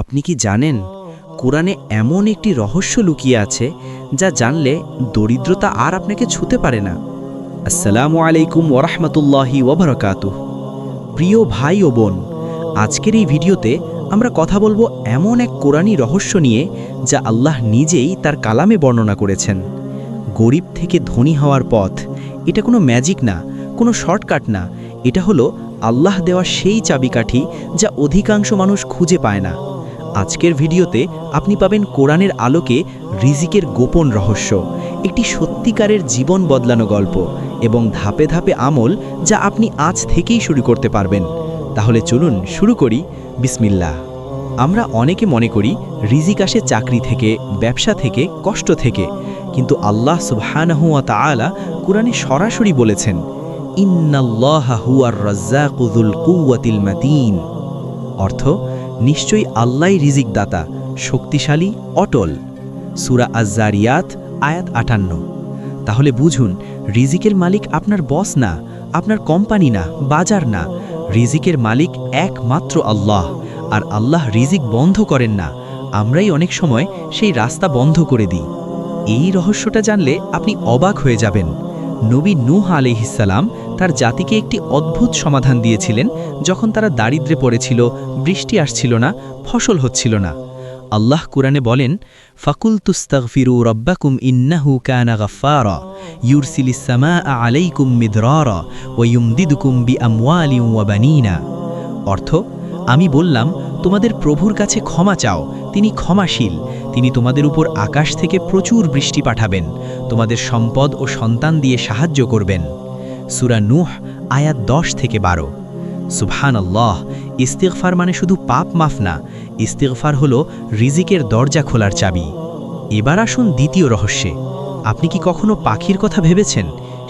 আপনি কি জানেন কোরআনে এমন একটি রহস্য লুকিয়ে আছে যা জানলে দরিদ্রতা আর আপনাকে ছুঁতে পারে না। আসসালামু আলাইকুম ওরহমতুল্লাহি ওবরাকাতুহু। প্রিয় ভাই ও বোন, আজকের এই ভিডিওতে আমরা কথা বলবো এমন এক কোরআনী রহস্য নিয়ে যা আল্লাহ নিজেই তার কালামে বর্ণনা করেছেন। গরিব থেকে ধনী হওয়ার পথ, এটা কোনো ম্যাজিক না, কোনো শর্টকাট না, এটা হলো আল্লাহ দেওয়া সেই চাবিকাঠি যা অধিকাংশ মানুষ খুঁজে পায় না। আজকের ভিডিওতে আপনি পাবেন কোরআনের আলোকে রিজিকের গোপন রহস্য, একটি সত্যিকারের জীবন বদলানো গল্প এবং ধাপে ধাপে আমল যা আপনি আজ থেকেই শুরু করতে পারবেন। তাহলে চলুন শুরু করি। বিসমিল্লাহ। আমরা অনেকে মনে করি রিজিক আসে চাকরি থেকে, ব্যবসা থেকে, কষ্ট থেকে, কিন্তু আল্লাহ সুবহানাহু ওয়া তাআলা কোরআনে সরাসরি বলেছেন, ইন্নাল্লাহা হুয়ার রাজ্জাকু যুল কুওয়াতিল মাতিন। অর্থ, নিশ্চয়ই আল্লাহই রিজিক দাতা, শক্তিশালী, অটল। সূরা আয-যারিয়াত আয়াত ৫৮। তাহলে বুঝুন, রিজিকের মালিক আপনার বস না, আপনার কোম্পানি না, বাজার না। রিজিকের মালিক একমাত্র আল্লাহ, আর আল্লাহ রিজিক বন্ধ করেন না। আমরাই অনেক সময় সেই রাস্তা বন্ধ করে দিই। এই রহস্যটা জানলে আপনি অবাক হয়ে যাবেন। নবী নূহ আলাইহিস সালাম তার জাতিকে একটি অদ্ভুত সমাধান দিয়েছিলেন যখন তারা দারিদ্র্যে পড়েছিল, বৃষ্টি আসছিল না, ফসল হচ্ছিল না। আল্লাহ কুরআনে বলেন, ফাকুলতুস্তাগফিরু রাব্বাকুম ইন্নাহু কানা গাফফারা ইউরসিলিস সামাআ আলাইকুম মিদরারা ওয়া ইউমদিদুকুম বিআমওয়ালিন ওয়া বানিনা। অর্থ, আমি বললাম, তোমাদের প্রভুর কাছে ক্ষমা চাও, তিনি ক্ষমাশীল, তিনি তোমাদের উপর আকাশ থেকে প্রচুর বৃষ্টি পাঠাবেন, তোমাদের সম্পদ ও সন্তান দিয়ে সাহায্য করবেন। সূরা নূহ আয়াত ১০ থেকে ১২। সুবহানাল্লাহ। ইস্তিগফার মানে শুধু পাপ মাফ না, ইস্তিগফার হলো রিজিকের দরজা খোলার চাবি। এবার আসুন দ্বিতীয় রহস্যে। আপনি কি কখনো পাখির কথা ভেবেছেন?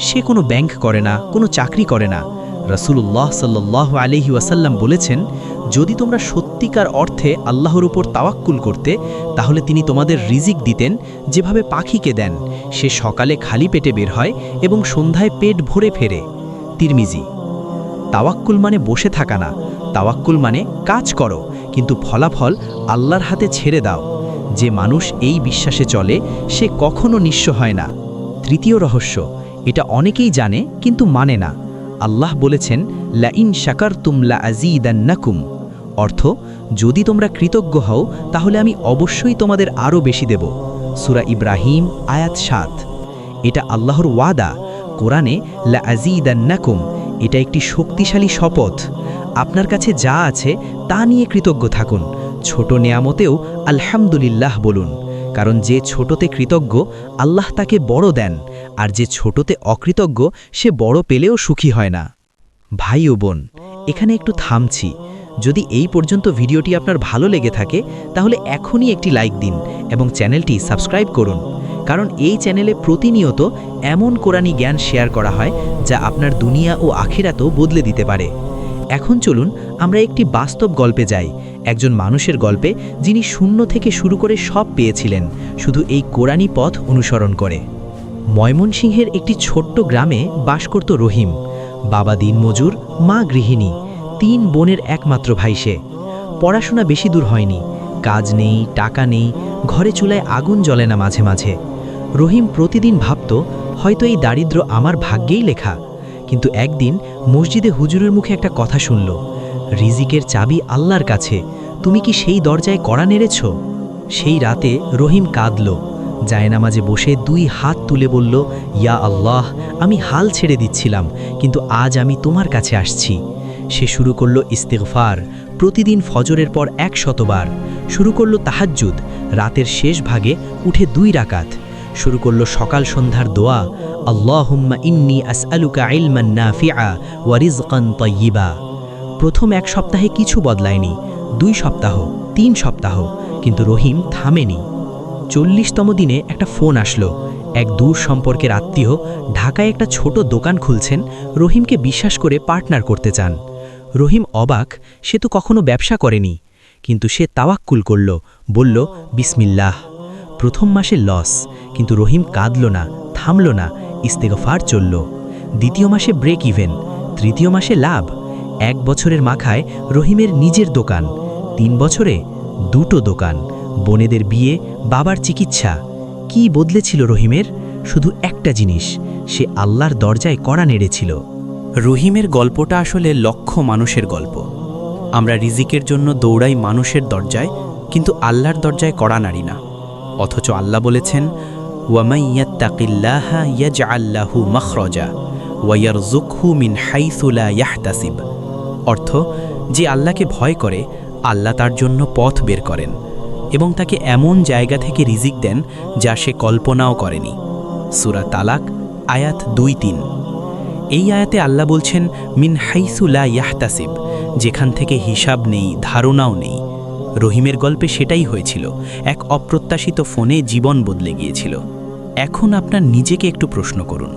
সে কোনো ব্যাংক করে না, কোনো চাকরি করে না। রাসূলুল্লাহ সাল্লাল্লাহু আলাইহি ওয়াসাল্লাম বলেছেন, যদি তোমরা সত্যিকার অর্থে আল্লাহর উপর তাওয়াক্কুল করতে, তাহলে তিনি তোমাদের রিজিক দিতেন যেভাবে পাখিকে দেন। সে সকালে খালি পেটে বের হয় এবং সন্ধ্যায় পেট ভরে ফেরে। তিরমিজি। তাওয়াক্কুল মানে বসে থাকা না, তাওয়াক্কুল মানে কাজ করো, কিন্তু ফলাফল আল্লাহর হাতে ছেড়ে দাও। যে মানুষ এই বিশ্বাসে চলে, সে কখনো নিঃস্ব হয় না। তৃতীয় রহস্য, এটা অনেকেই জানে কিন্তু মানে না। আল্লাহ বলেছেন, লা ইন শাকারতুম লা আযীদান্নাকুম। অর্থ, যদি তোমরা কৃতজ্ঞ হও তাহলে আমি অবশ্যই তোমাদের আরও বেশি দেব। সূরা ইব্রাহিম আয়াত ৭। এটা আল্লাহর ওয়াদা। কোরআনে লা আযীদান্নাকুম, এটা একটি শক্তিশালী শপথ। আপনার কাছে যা আছে তা নিয়ে কৃতজ্ঞ থাকুন। ছোট নেয়ামতেও আলহামদুলিল্লাহ বলুন, কারণ যে ছোটতে কৃতজ্ঞ আল্লাহ তাকে বড় দেন, আর যে ছোটতে অকৃতজ্ঞ সে বড় পেলেও সুখী হয় না। ভাই ও বোন, এখানে একটু থামছি। যদি এই পর্যন্ত ভিডিওটি আপনার ভালো লেগে থাকে তাহলে এখনই একটি লাইক দিন এবং চ্যানেলটি সাবস্ক্রাইব করুন, কারণ এই চ্যানেলে প্রতিনিয়ত এমন কোরআনী জ্ঞান শেয়ার করা হয় যা আপনার দুনিয়া ও আখিরাতও বদলে দিতে পারে। এখন চলুন আমরা একটি বাস্তব গল্পে যাই, একজন মানুষের গল্পে যিনি শূন্য থেকে শুরু করে সব পেয়েছিলেন শুধু এই কোরআনী পথ অনুসরণ করে। ময়মনসিংহের একটি ছোট্ট গ্রামে বাস করত রহিম। বাবা দিনমজুর, মা গৃহিণী, ৩ বোনের একমাত্র ভাই সে। পড়াশোনা বেশি দূর হয়নি, কাজ নেই, টাকা নেই, ঘরে চুলায় আগুন জ্বলে না মাঝে মাঝে। রহিম প্রতিদিন ভাবত, হয়তো এই দারিদ্র্য আমার ভাগ্যেই লেখা। কিন্তু একদিন মসজিদে হুজুরের মুখে একটা কথা শুনল, রিজিকের চাবি আল্লাহর কাছে, তুমি কি সেই দরজায় কড়া নেড়েছ? সেই রাতে রহিম কাঁদল, জায়নামাজে বসে ২ হাত তুলে বলল, ইয়া আল্লাহ, আমি হাল ছেড়ে দিচ্ছিলাম, কিন্তু আজ আমি তোমার কাছে আসছি। সে শুরু করল ইস্তিগফার, প্রতিদিন ফজরের পর ১০০ বার। শুরু করল তাহাজ্জুদ, রাতের শেষ ভাগে উঠে ২ রাকাত। শুরু করল সকাল সন্ধ্যার দোয়া, আল্লাহুম্মা ইন্নী আসআলুকা ইলমান নাফিআ ওয়া রিজকান তাইয়্যিবা। প্রথম ১ সপ্তাহে কিছু বদলায়নি, ২ সপ্তাহ, ৩ সপ্তাহ, কিন্তু রহিম থামেনি। ৪০তম দিনে একটা ফোন আসলো। এক দূর সম্পর্কের আত্মীয় ঢাকায় একটা ছোট দোকান খুলছেন, রহিমকে বিশ্বাস করে পার্টনার করতে চান। রহিম অবাক, সে তো কখনো ব্যবসা করেনি, কিন্তু সে তাওয়াক্কুল করল, বলল বিসমিল্লাহ। প্রথম মাসে লস, কিন্তু রহিম কাঁদল না, থামল না, ইস্তেগফার চলল। দ্বিতীয় মাসে ব্রেক ইভেন, তৃতীয় মাসে লাভ। ১ বছরের মাথায় রহিমের নিজের দোকান, ৩ বছরে দুটো দোকান, বোনেদের বিয়ে, বাবার চিকিৎসা। কি বদলেছিল রহিমের? শুধু একটা জিনিস, সে আল্লাহর দরজায় কড়া নেড়েছিল। রহিমের গল্পটা আসলে লক্ষ মানুষের গল্প। আমরা রিজিকের জন্য দৌড়াই মানুষের দরজায়, কিন্তু আল্লাহর দরজায় কড়া নাড়ি না। অথচ আল্লাহ বলেছেন, ওয়ামান ইয়াত্তাকিল্লাহা ইয়াজআল লাহু মাখরাজা ওয়া ইয়ারযুকহু মিন হাইসু লা ইয়াহতাসিব। অর্থ, যে আল্লাহকে ভয় করে, আল্লাহ তার জন্য পথ বের করেন এবং তাকে এমন জায়গা থেকে রিজিক দেন যা সে কল্পনাও করেনি। সূরা তালাক আয়াত ২-৩। এই আয়াতে আল্লাহ বলছেন মিন হাইসু লা ইয়াহতাসিব, যেখান থেকে হিসাব নেই, ধারণাও নেই। রহিমের গল্পে সেটাই হয়েছিল। এক অপ্রত্যাশিত ফোনে জীবন বদলে গিয়েছিল। এখন আপনার নিজেকে একটু প্রশ্ন করুন,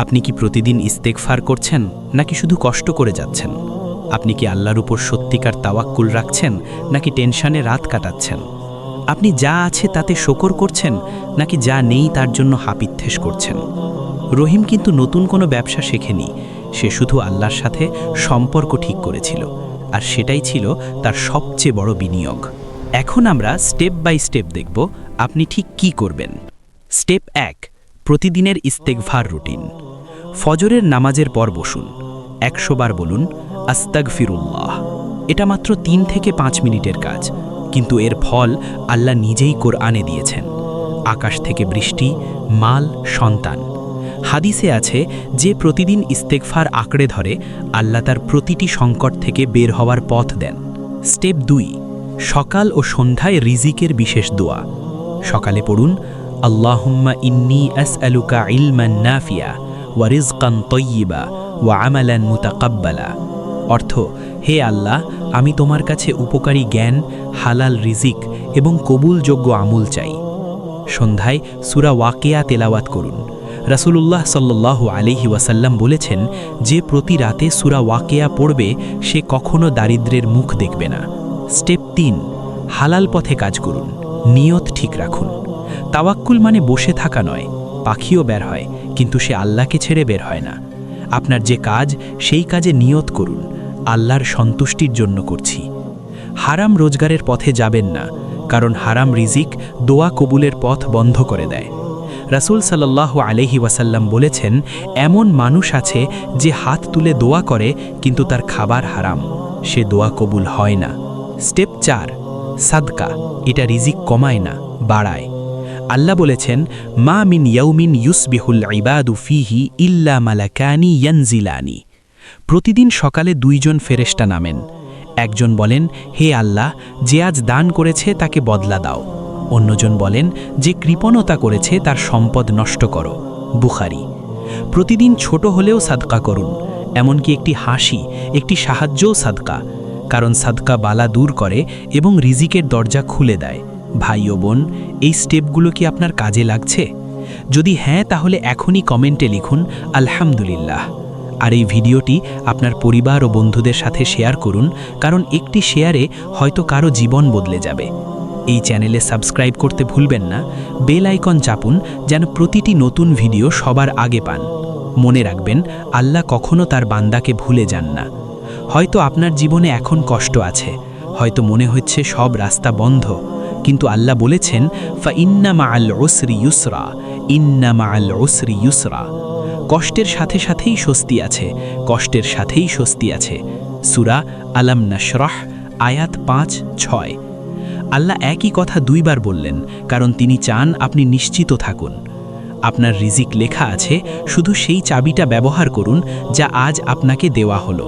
আপনি কি প্রতিদিন ইস্তেগফার করছেন নাকি শুধু কষ্ট করে যাচ্ছেন? আপনি কি আল্লাহর উপর সত্যিকার তাওয়াক্কুল রাখছেন নাকি টেনশনে রাত কাটাচ্ছেন? আপনি যা আছে তাতে শকর করছেন নাকি যা নেই তার জন্য হাপিত্যেশ করছেন? রহিম কিন্তু নতুন কোনো ব্যবসা শেখেনি, সে শুধু আল্লাহর সাথে সম্পর্ক ঠিক করেছিল, আর সেটাই ছিল তার সবচেয়ে বড় বিনিয়োগ। এখন আমরা স্টেপ বাই স্টেপ দেখব আপনি ঠিক কি করবেন। স্টেপ ১, প্রতিদিনের ইস্তেগফার রুটিন। ফজরের নামাজের পর বসুন, ১০০ বার বলুন আস্তাগফিরুল্লাহ। এটা মাত্র ৩ থেকে ৫ মিনিটের কাজ, কিন্তু এর ফল আল্লাহ নিজেই কোরআনে দিয়েছেন। আকাশ থেকে বৃষ্টি, মাল, সন্তান। হাদিসে আছে, যে প্রতিদিন ইস্তেগফার আঁকড়ে ধরে, আল্লাহ তার প্রতিটি সংকট থেকে বের হওয়ার পথ দেন। স্টেপ ২, সকাল ও সন্ধ্যায় রিজিকের বিশেষ দোয়া। সকালে পড়ুন আল্লাহুম্মা ইন্নী আসআলুকা ইলমান নাফিয়া ওয়া রিজকান তাইয়্যিবা ওয়া আমালান মুতাকাব্বালা। অর্থ, হে আল্লাহ, আমি তোমার কাছে উপকারী জ্ঞান, হালাল রিজিক এবং কবুলযোগ্য আমল চাই। সন্ধ্যায় সূরা ওয়াকিয়া তেলাওয়াত করুন। রাসূলুল্লাহ সাল্লাল্লাহু আলাইহি ওয়াসাল্লাম বলেছেন, যে প্রতি রাতে সূরা ওয়াকিয়া পড়বে সে কখনো দারিদ্র্যের মুখ দেখবে না। স্টেপ ৩, হালাল পথে কাজ করুন, নিয়ত ঠিক রাখুন। তাওয়াক্কুল মানে বসে থাকা নয়। পাখিও বের হয়, কিন্তু সে আল্লাহকে ছেড়ে বের হয় না। আপনার যে কাজ, সেই কাজে নিয়ত করুন, আল্লাহর সন্তুষ্টির জন্য করছি। হারাম রোজগারের পথে যাবেন না, কারণ হারাম রিজিক দোয়া কবুলের পথ বন্ধ করে দেয়। রাসূল সাল্লাল্লাহু আলাইহি ওয়াসাল্লাম বলেছেন, এমন মানুষ আছে যে হাত তুলে দোয়া করে কিন্তু তার খাবার হারাম, সে দোয়া কবুল হয় না। স্টেপ ৪, সাদকা। এটা রিজিক কমায় না, বাড়ায়। আল্লাহ বলেছেন, মা মিন ইয়াউমিন ইউসবিহুল ইবাদু ফিহি ইল্লা মালাকানি ইয়ানজিলানি। প্রতিদিন সকালে ২ জন ফেরেশতা নামেন। একজন বলেন, হে আল্লাহ, যে আজ দান করেছে তাকে বদলা দাও। অন্যজন বলেন, যে কৃপণতা করেছে তার সম্পদ নষ্ট করো। বুখারী। প্রতিদিন ছোট হলেও সাদকা করুন, এমনকি একটি হাসি, একটি সাহায্যও সাদকা, কারণ সাদকা বালা দূর করে এবং রিজিকের দরজা খুলে দেয়। ভাই ও বোন, এই স্টেপগুলো কি আপনার কাজে লাগছে? যদি হ্যাঁ, তাহলে এখনই কমেন্টে লিখুন আলহামদুলিল্লাহ। আর এই ভিডিওটি আপনার পরিবার ও বন্ধুদের সাথে শেয়ার করুন, কারণ একটি শেয়ারে হয়তো কারো জীবন বদলে যাবে। এই চ্যানেলে সাবস্ক্রাইব করতে ভুলবেন না, বেল আইকন চাপুন যেন প্রতিটি নতুন ভিডিও সবার আগে পান। মনে রাখবেন, আল্লাহ কখনো তার বান্দাকে ভুলে যান না। হয়তো আপনার জীবনে এখন কষ্ট আছে, হয়তো মনে হচ্ছে সব রাস্তা বন্ধ, কিন্তু আল্লাহ বলেছেন, ফা ইন্না মাআল উসরি ইউসরা, ইন্না মাআল উসরি ইউসরা। কষ্টের সাথে সাথেই স্বস্তি আছে, কষ্টের সাথেই স্বস্তি আছে। সূরা আলাম নাশরাহ আয়াত ৫-৬। আল্লাহ একই কথা ২ বার বললেন, কারণ তিনি চান আপনি নিশ্চিত থাকুন। আপনার রিজিক লেখা আছে, শুধু সেই চাবিটা ব্যবহার করুন যা আজ আপনাকে দেওয়া হলো।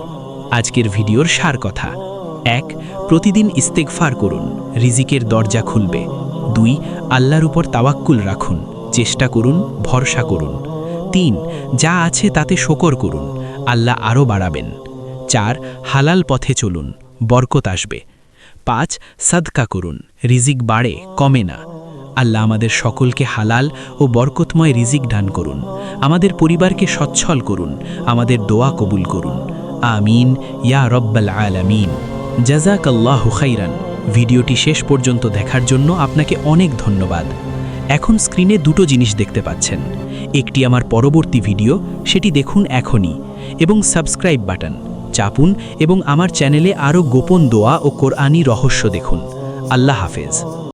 আজকের ভিডিওর সার কথা: ১, প্রতিদিন ইস্তেগফার করুন, রিজিকের দরজা খুলবে। ২, আল্লাহর উপর তাওয়াক্কুল রাখুন, চেষ্টা করুন, ভরসা করুন। ৩, যা আছে তাতে শকর করুন, আল্লাহ আরও বাড়াবেন। ৪, হালাল পথে চলুন, বরকত আসবে। ৫, সাদকা করুন, রিজিক বাড়ে, কমে না। আল্লাহ আমাদের সকলকে হালাল ও বরকতময় রিজিক দান করুন, আমাদের পরিবারকে সচ্ছল করুন, আমাদের দোয়া কবুল করুন। আমিন ইয়া রব্বাল আলামিন। জাযাকাল্লাহু খাইরান। ভিডিওটি শেষ পর্যন্ত দেখার জন্য আপনাকে অনেক ধন্যবাদ। এখন স্ক্রিনে 2টো জিনিস দেখতে পাচ্ছেন, একটি আমার পরবর্তী ভিডিও, সেটি দেখুন এখনই, এবং সাবস্ক্রাইব বাটন চাপুন এবং আমার চ্যানেলে আরও গোপন দোয়া ও কোরআনি রহস্য দেখুন। আল্লাহ হাফেজ।